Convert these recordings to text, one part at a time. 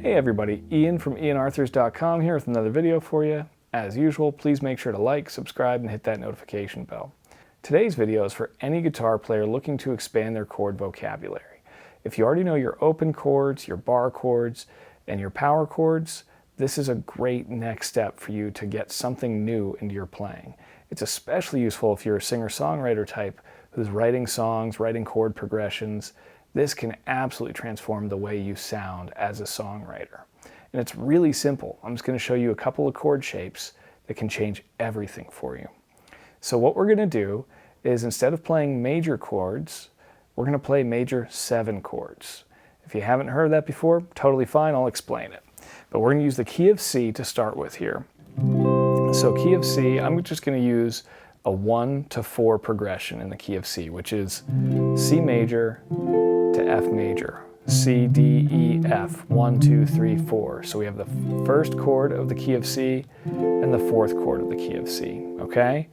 Hey everybody, Ian from ianarthurs.com here with another video for you. As usual, please make sure to like, subscribe, and hit that notification bell. Today's video is for any guitar player looking to expand their chord vocabulary. If you already know your open chords, your bar chords, and your power chords, this is a great next step for you to get something new into your playing. It's especially useful if you're a singer-songwriter type who's writing songs, writing chord progressions. This can absolutely transform the way you sound as a songwriter. And it's really simple. I'm just going to show you a couple of chord shapes that can change everything for you. So what we're going to do is, instead of playing major chords, we're going to play major 7 chords. If you haven't heard that before, totally fine, I'll explain it. But we're going to use the key of C to start with here. So key of C, I'm just going to use a 1 to 4 progression in the key of C, which is C major to F major. C, D, E, F, 1, 2, 3, 4. So we have the first chord of the key of C and the fourth chord of the key of C, okay?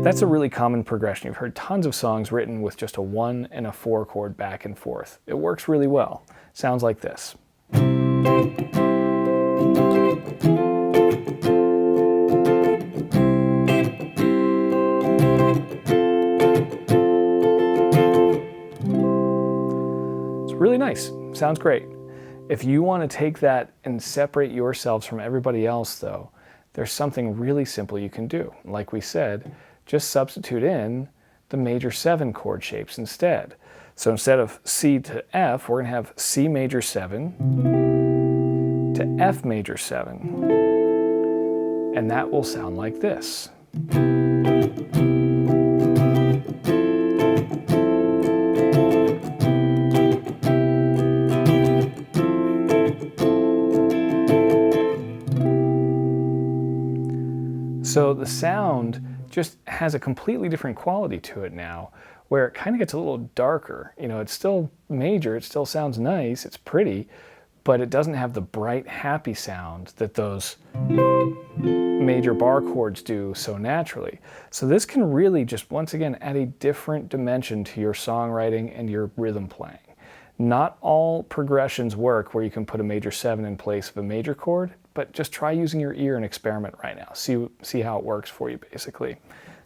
That's a really common progression. You've heard tons of songs written with just a 1 and a 4 chord back and forth. It works really well. Sounds like this. Really nice. Sounds great. If you want to take that and separate yourselves from everybody else, though, there's something really simple you can do. Like we said, just substitute in the major 7 chord shapes instead. So instead of C to F, we're going to have C major 7 to F major 7. And that will sound like this. So the sound just has a completely different quality to it now, where it kind of gets a little darker. You know, it's still major, it still sounds nice, it's pretty, but it doesn't have the bright, happy sound that those major bar chords do so naturally. So this can really just, once again, add a different dimension to your songwriting and your rhythm playing. Not all progressions work where you can put a major 7 in place of a major chord, but just try using your ear and experiment right now. See how it works for you, basically.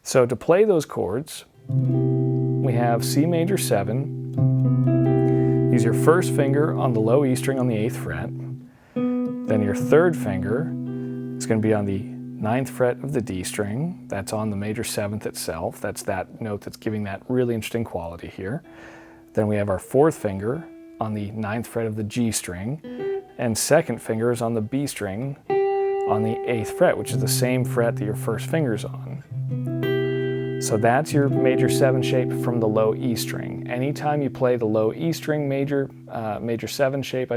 So to play those chords, we have C major 7. Use your first finger on the low E string on the 8th fret. Then your third finger is going to be on the 9th fret of the D string. That's on the major 7th itself. That's that note that's giving that really interesting quality here. Then we have our fourth finger on the 9th fret of the G string, and second finger is on the B string on the 8th fret, which is the same fret that your first finger's on. So that's your major 7 shape from the low E string. Anytime you play the low E string major 7 shape,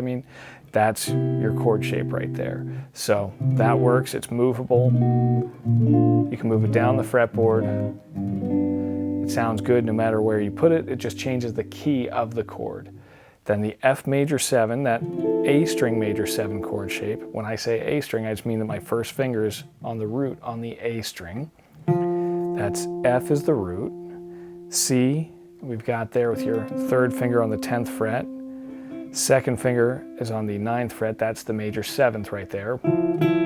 that's your chord shape right there. So that works, it's movable. You can move it down the fretboard. It sounds good no matter where you put it. It just changes the key of the chord. Then the F major 7, that A string major 7 chord shape. When I say A string, I just mean that my first finger is on the root on the A string. That's F is the root. C, we've got there with your third finger on the 10th fret. Second finger is on the 9th fret. That's the major 7th right there.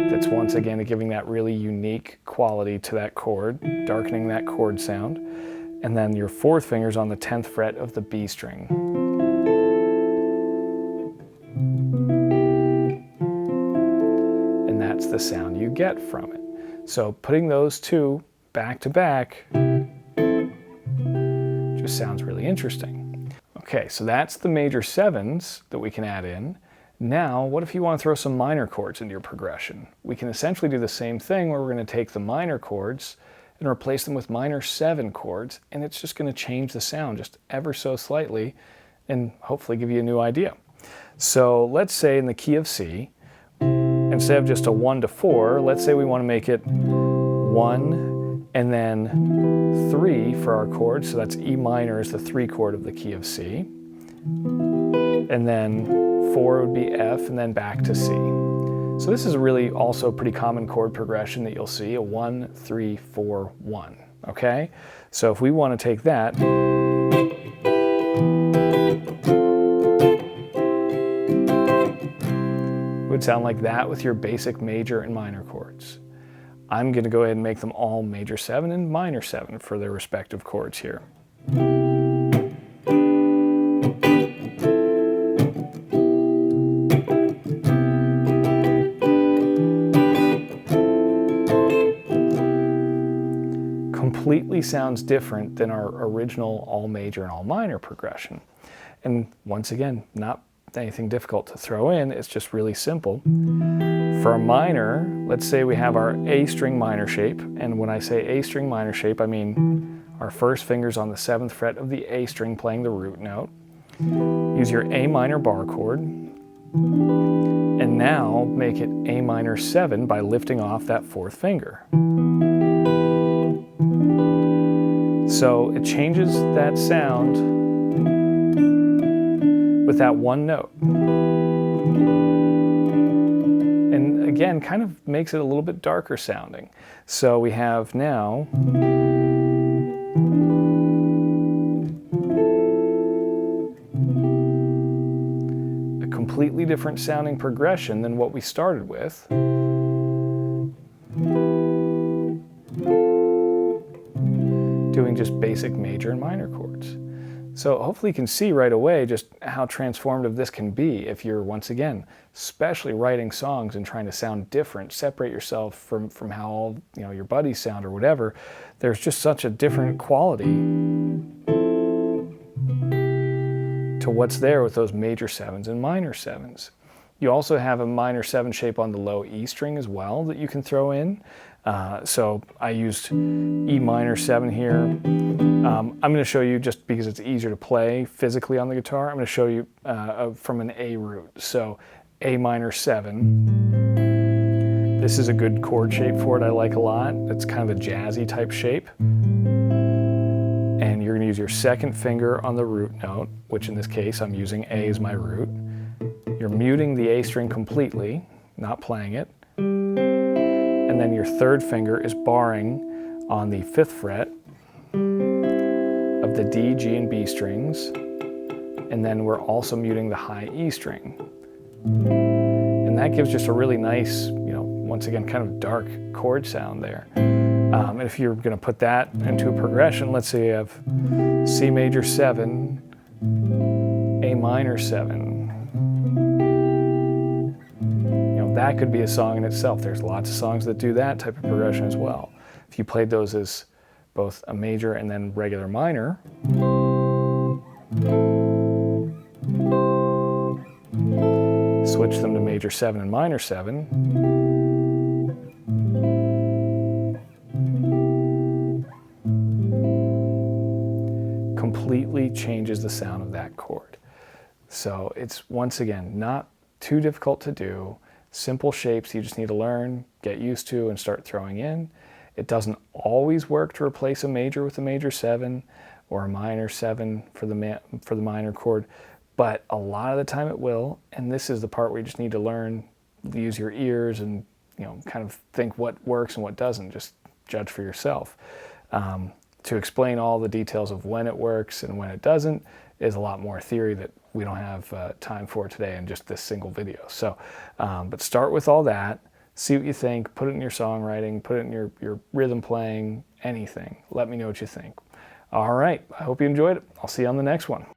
That's once again giving that really unique quality to that chord, darkening that chord sound. And then your fourth finger is on the 10th fret of the B string. And that's the sound you get from it. So putting those two back to back just sounds really interesting. Okay, so that's the major 7s that we can add in. Now, what if you want to throw some minor chords into your progression? We can essentially do the same thing, where we're going to take the minor chords and replace them with minor 7 chords, and it's just going to change the sound just ever so slightly and hopefully give you a new idea. So let's say in the key of C, instead of just a 1 to 4, let's say we want to make it 1 and then 3 for our chords. So that's E minor is the 3 chord of the key of C. And then 4 would be F, and then back to C. So this is really also a pretty common chord progression that you'll see, a 1, 3, 4, 1. okay? So if we want to take that, it would sound like that with your basic major and minor chords. I'm going to go ahead and make them all major 7 and minor 7 for their respective chords here. Completely sounds different than our original all major and all minor progression. And once again, not anything difficult to throw in, it's just really simple. For a minor, let's say we have our A string minor shape, and when I say A string minor shape, I mean our first finger's on the 7th fret of the A string playing the root note. Use your A minor bar chord, and now make it A minor 7 by lifting off that 4th finger. So it changes that sound with that one note. And again, kind of makes it a little bit darker sounding. So we have now a completely different sounding progression than what we started with. Doing just basic major and minor chords. So hopefully you can see right away just how transformative this can be if you're, once again, especially writing songs and trying to sound different, separate yourself from how your buddies sound or whatever. There's just such a different quality to what's there with those major 7s and minor 7s. You also have a minor 7 shape on the low E string as well that you can throw in. So I used E minor 7 here. I'm going to show you, just because it's easier to play physically on the guitar, I'm going to show you from an A root. So A minor 7. This is a good chord shape for it. I like a lot. It's kind of a jazzy type shape. And you're going to use your 2nd finger on the root note, which in this case I'm using A as my root. You're muting the A string completely, not playing it. And then your 3rd finger is barring on the 5th fret of the D, G, and B strings. And then we're also muting the high E string. And that gives just a really nice, once again, kind of dark chord sound there. And if you're going to put that into a progression, let's say you have C major 7, A minor 7. That could be a song in itself. There's lots of songs that do that type of progression as well. If you played those as both a major and then regular minor, switch them to major 7 and minor 7, completely changes the sound of that chord. So it's, once again, not too difficult to do. Simple shapes you just need to learn, get used to, and start throwing in. It doesn't always work to replace a major with a major 7 or a minor 7 for the minor chord, but a lot of the time it will, and this is the part where you just need to learn, use your ears, and kind of think what works and what doesn't. Just judge for yourself. To explain all the details of when it works and when it doesn't is a lot more theory that we don't have time for today in just this single video. So, but start with all that, see what you think, put it in your songwriting, put it in your rhythm playing, anything. Let me know what you think. All right, I hope you enjoyed it. I'll see you on the next one.